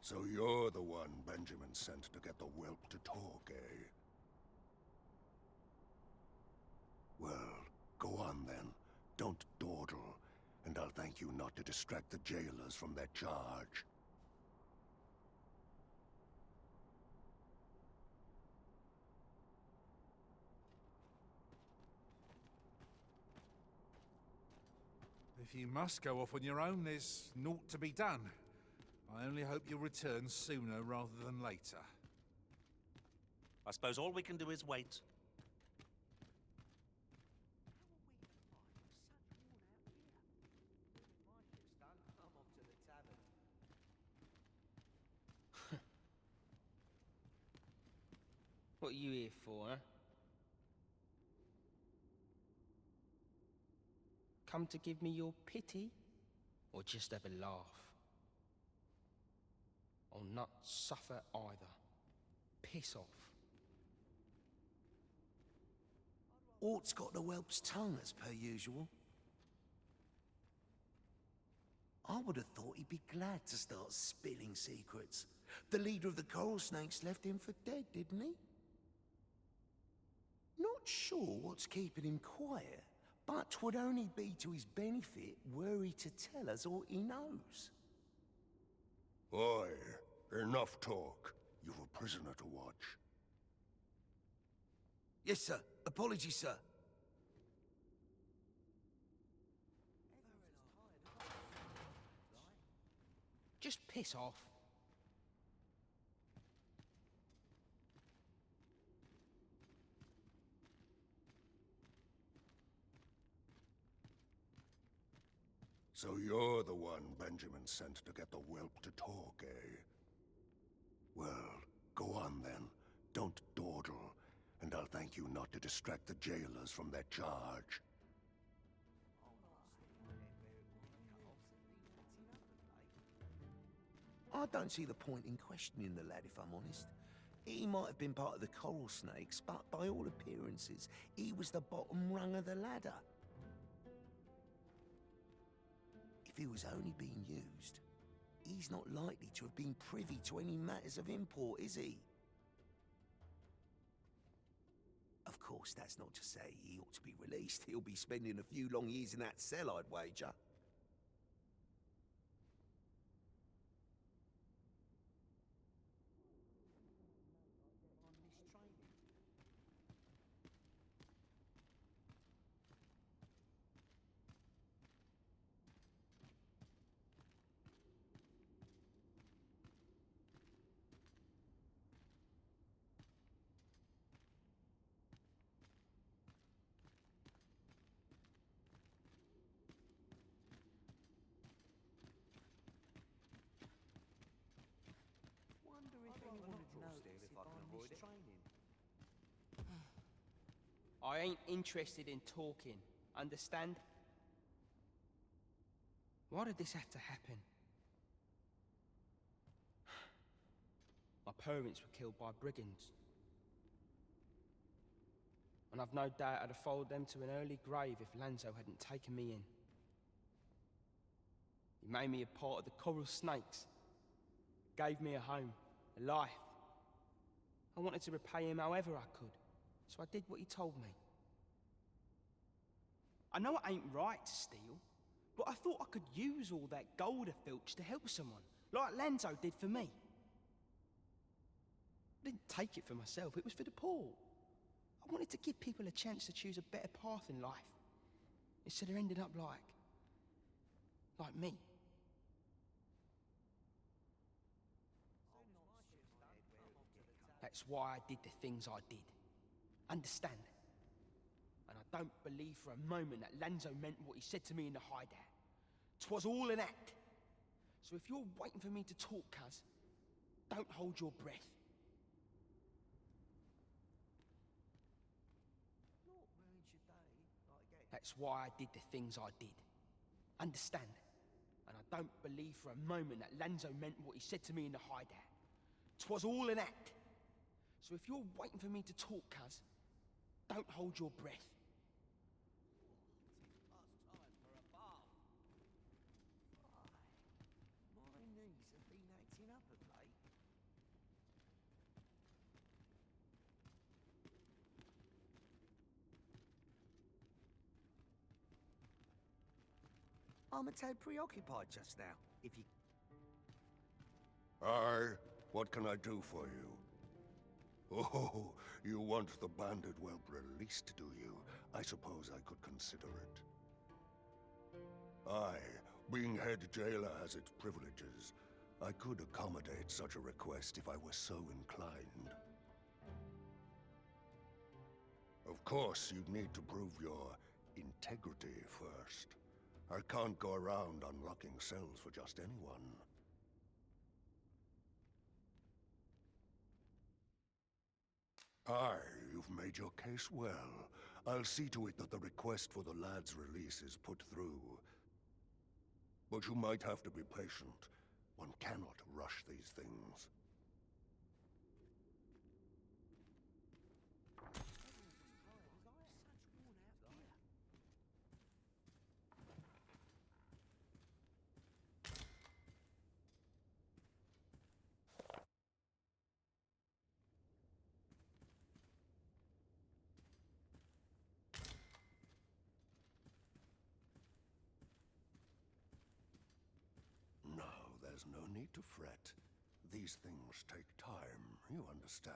So you're the one Benjamin sent to get the whelp to talk, eh? Well, go on then. Don't dawdle, and I'll thank you not to distract the jailers from their charge. If you must go off on your own, there's naught to be done. I only hope you'll return sooner rather than later. I suppose all we can do is wait. What are you here for, huh? Come to give me your pity? Or just have a laugh? I'll not suffer either. Piss off. Ort's got the whelp's tongue, as per usual. I would have thought he'd be glad to start spilling secrets. The leader of the coral snakes left him for dead, didn't he? Not sure what's keeping him quiet, but 'twould only be to his benefit were he to tell us all he knows. Oi, enough talk. You've a prisoner to watch. Yes, sir. Apologies, sir. Just piss off. So you're the one Benjamin sent to get the whelp to talk, eh? Well, go on then. Don't dawdle, and I'll thank you not to distract the jailers from their charge. I don't see the point in questioning the lad, if I'm honest. He might have been part of the coral snakes, but by all appearances, he was the bottom rung of the ladder. If he was only being used, he's not likely to have been privy to any matters of import, is he? Of course, that's not to say he ought to be released. He'll be spending a few long years in that cell, I'd wager. I ain't interested in talking, understand? Why did this have to happen? My parents were killed by brigands. And I've no doubt I'd have followed them to an early grave if Lanzo hadn't taken me in. He made me a part of the coral snakes. Gave me a home, a life. I wanted to repay him however I could, so I did what he told me. I know it ain't right to steal, but I thought I could use all that gold I filched to help someone, like Lanzo did for me. I didn't take it for myself, it was for the poor. I wanted to give people a chance to choose a better path in life, instead of ending up like me. That's why I did the things I did. Understand? And I don't believe for a moment that Lanzo meant what he said to me in the hideout. 'Twas all an act. So if you're waiting for me to talk, cuz, don't hold your breath. That's why I did the things I did. Understand? And I don't believe for a moment that Lanzo meant what he said to me in the hideout. 'Twas all an act. So if you're waiting for me to talk, cuz, don't hold your breath. My knees have been acting up of late. I'm a tad preoccupied just now. If you... Aye, what can I do for you? Oh, you want the bandit whelp released, do you? I suppose I could consider it. Aye, being head jailer has its privileges. I could accommodate such a request if I were so inclined. Of course, you'd need to prove your integrity first. I can't go around unlocking cells for just anyone. Aye, you've made your case well. I'll see to it that the request for the lad's release is put through. But you might have to be patient. One cannot rush these things. No, there's no need to fret. These things take time, you understand.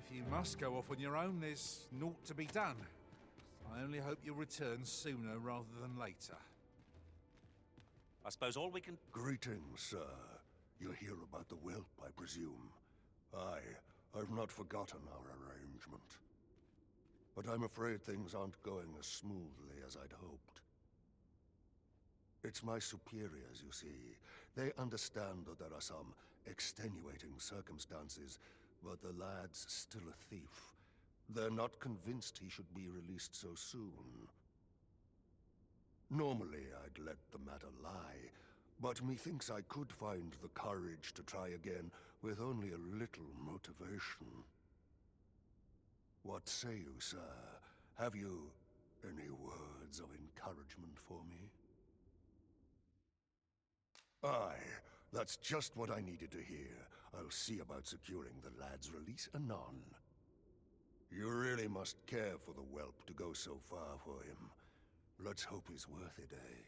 If you must go off on your own, there's naught to be done. I only hope you'll return sooner rather than later. I suppose all we can... Greetings, sir. You hear about the whelp, I presume? Aye, I've not forgotten our arrangement. But I'm afraid things aren't going as smoothly as I'd hoped. It's my superiors, you see. They understand that there are some extenuating circumstances, but the lad's still a thief. They're not convinced he should be released so soon. Normally, I'd let the matter lie, but methinks I could find the courage to try again with only a little motivation. What say you, sir? Have you any words of encouragement for me? Aye, that's just what I needed to hear. I'll see about securing the lad's release anon. You really must care for the whelp to go so far for him. Let's hope he's worth it, eh?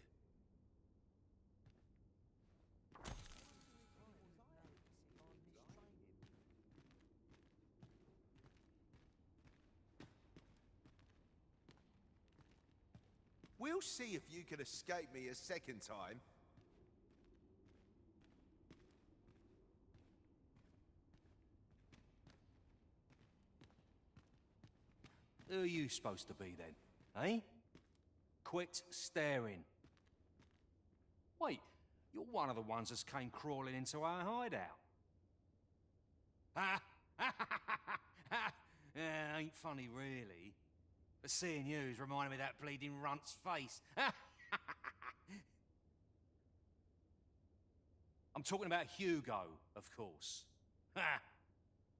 We'll see if you can escape me a second time. Who are you supposed to be then, eh? Quit staring. Wait, you're one of the ones that came crawling into our hideout. Ha! Ain't funny, really. But seeing you's reminded me of that bleeding runt's face. I'm talking about Hugo, of course.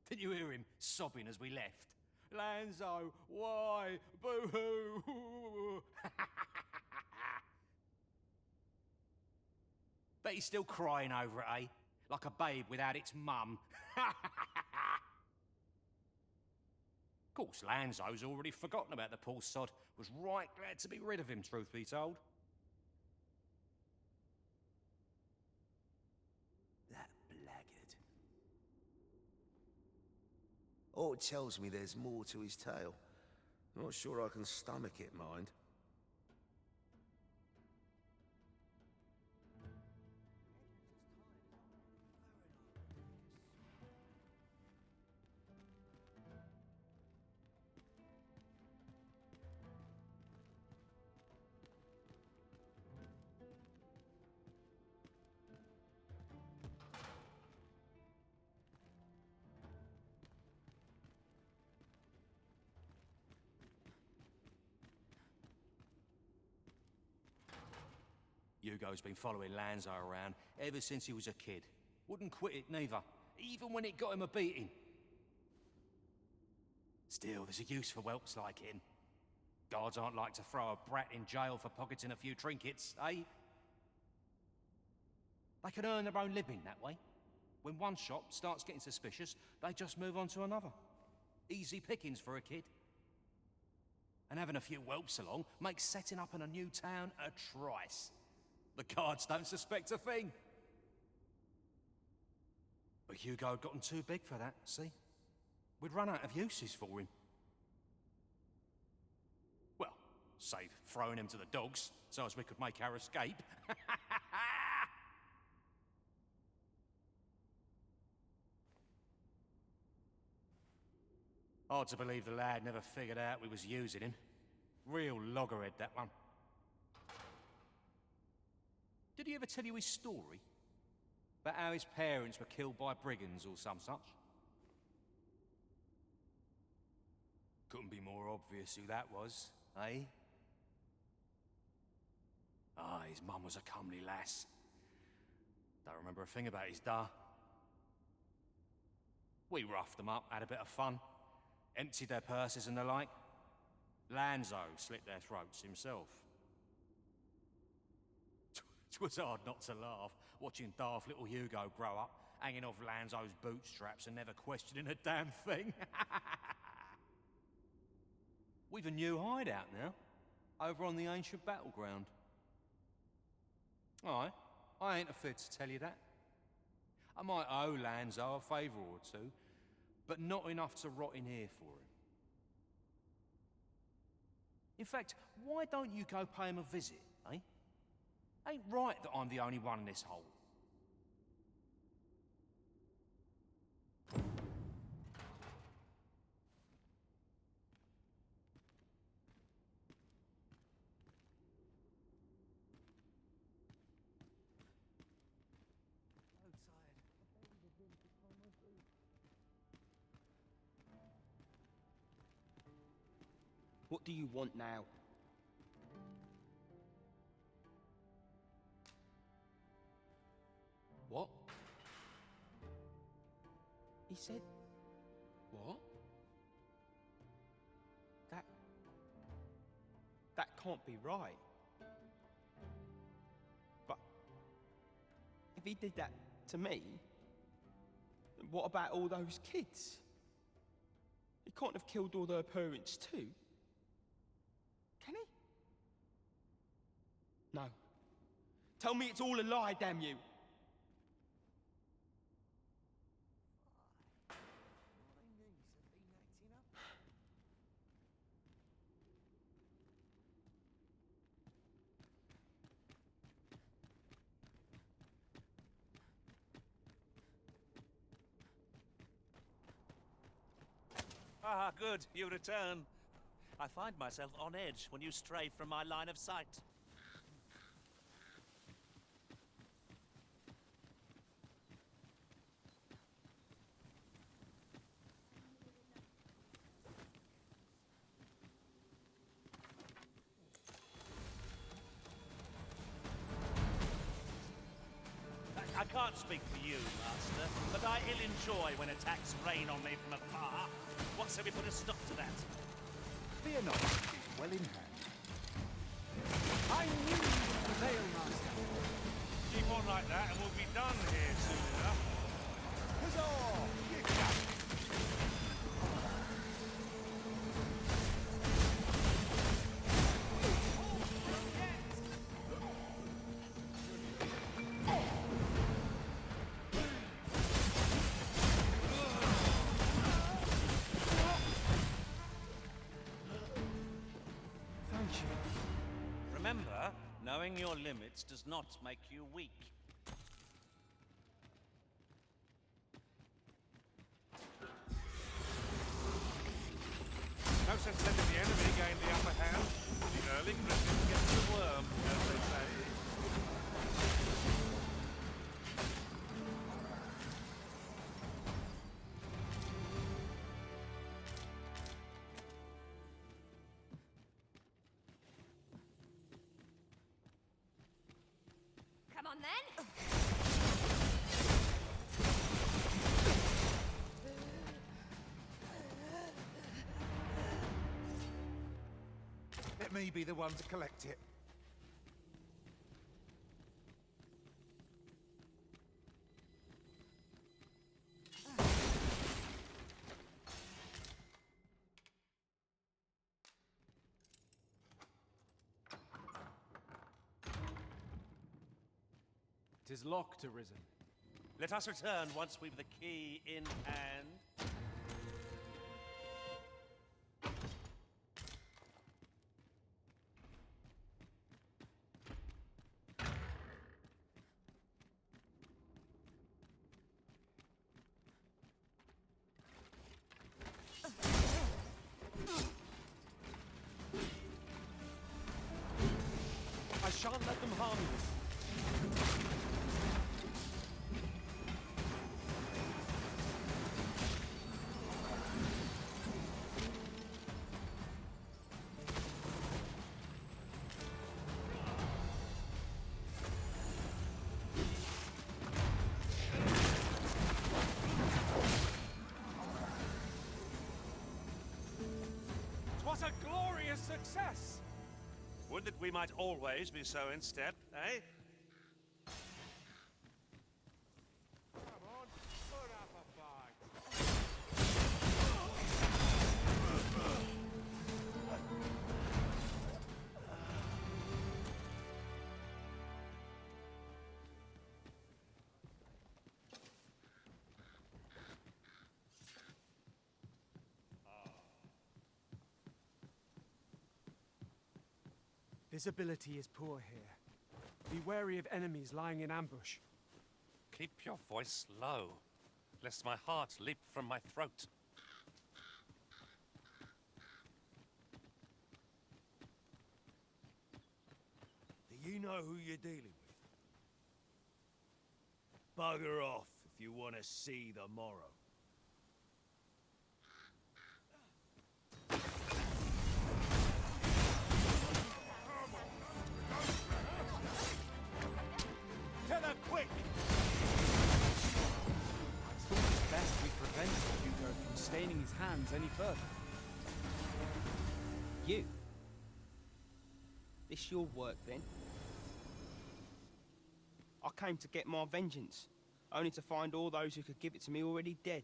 Didn't you hear him sobbing as we left? Lanzo, why? Boo-hoo! Bet he's still crying over it, eh? Like a babe without its mum. Of course, Lanzo's already forgotten about the poor sod. Was right glad to be rid of him, truth be told. That blackguard. Oh, it tells me there's more to his tale. Not sure I can stomach it, mind. Hugo's been following Lanzo around ever since he was a kid. Wouldn't quit it neither, even when it got him a beating. Still, there's a use for whelps like him. Guards aren't like to throw a brat in jail for pocketing a few trinkets, eh? They can earn their own living that way. When one shop starts getting suspicious, they just move on to another. Easy pickings for a kid. And having a few whelps along makes setting up in a new town a trice. The guards don't suspect a thing. But Hugo had gotten too big for that, see? We'd run out of uses for him. Well, save throwing him to the dogs, so as we could make our escape. Hard to believe the lad never figured out we was using him. Real loggerhead, that one. Did he ever tell you his story? About how his parents were killed by brigands or some such? Couldn't be more obvious who that was, eh? Ah, his mum was a comely lass. Don't remember a thing about his da. We roughed them up, had a bit of fun. Emptied their purses and the like. Lanzo slit their throats himself. 'Twas hard not to laugh, watching daft little Hugo grow up, hanging off Lanzo's bootstraps and never questioning a damn thing. We've a new hideout now, over on the ancient Battleground. Aye, I ain't afraid to tell you that. I might owe Lanzo a favour or two, but not enough to rot in here for him. In fact, why don't you go pay him a visit, eh? Ain't right that I'm the only one in this hole. What do you want now? What? He said... What? That can't be right. But... if he did that to me, what about all those kids? He can't have killed all their parents too. Can he? No. Tell me it's all a lie, damn you! Ah, good, you return. I find myself on edge when you stray from my line of sight. I can't speak for you, Master, but I ill enjoy when attacks rain on me from afar. What shall we put a stop to that? Fear not, it is well in hand. I knew you would prevail, Master. Keep on like that and we'll be done here soon enough. Huzzah! Remember, knowing your limits does not make you weak. No sense letting the enemy gain the upper hand. The early Christian gets the worm, as they say. Come on then. Let me be the one to collect it. Tis locked, Arisen. Let us return once we've the key in hand. I shan't let them harm you. What a glorious success! Would that we might always be so in step, eh? Visibility is poor here. Be wary of enemies lying in ambush. Keep your voice low, lest my heart leap from my throat. Do you know who you're dealing with? Bugger off if you want to see the morrow. Tell her quick! It's best we prevent Hugo from staining his hands any further. You? This your work, then? I came to get my vengeance, only to find all those who could give it to me already dead.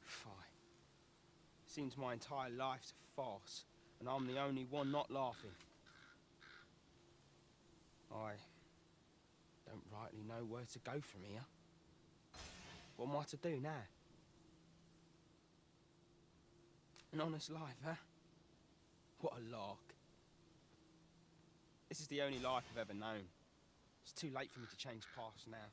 Fie. Seems my entire life's a farce, and I'm the only one not laughing. I don't rightly know where to go from here. What am I to do now? An honest life, huh? What a lark. This is the only life I've ever known. It's too late for me to change paths now.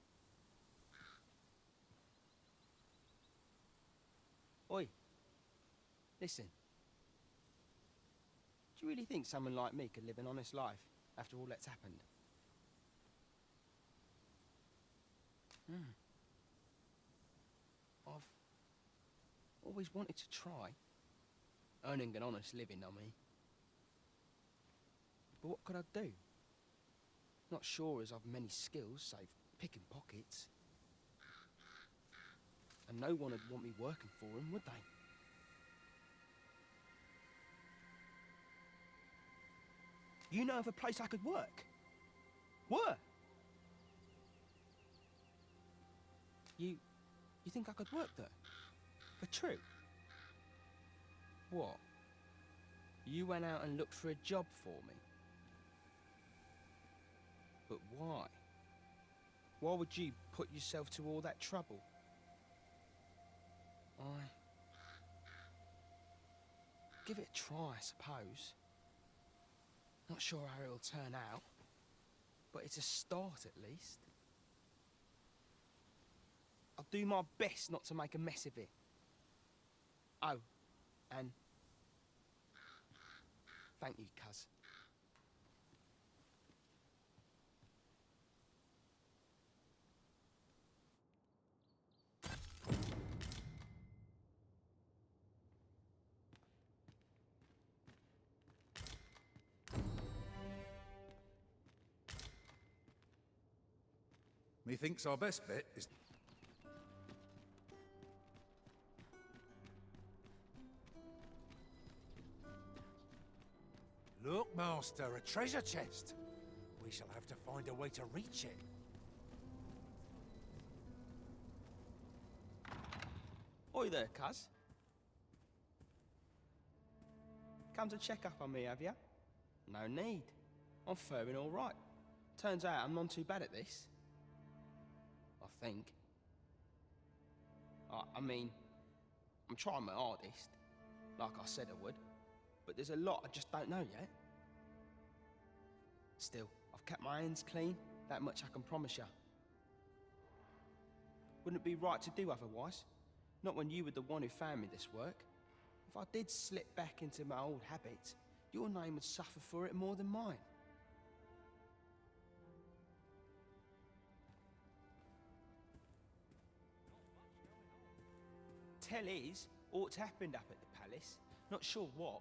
Oi. Listen. Do you really think someone like me could live an honest life after all that's happened? I've always wanted to try. Earning an honest living, I mean. But what could I do? Not sure as I've many skills, save picking pockets. And no one would want me working for him, would they? You know of a place I could work? Work? You think I could work there? For true? What? You went out and looked for a job for me? But why? Why would you put yourself to all that trouble? Give it a try, I suppose. Not sure how it'll turn out, but it's a start at least. I'll do my best not to make a mess of it. Oh, and thank you, cuz. Methinks our best bet is... Look, Master, a treasure chest. We shall have to find a way to reach it. Oi there, cuz. Come to check up on me, have ya? No need. I'm faring all right. Turns out I'm not too bad at this. I think. I mean, I'm trying my hardest, like I said I would, but there's a lot I just don't know yet. Still, I've kept my hands clean, that much I can promise you. Wouldn't it be right to do otherwise? Not when you were the one who found me this work. If I did slip back into my old habits, your name would suffer for it more than mine. Tell is, aught's happened up at the palace. Not sure what,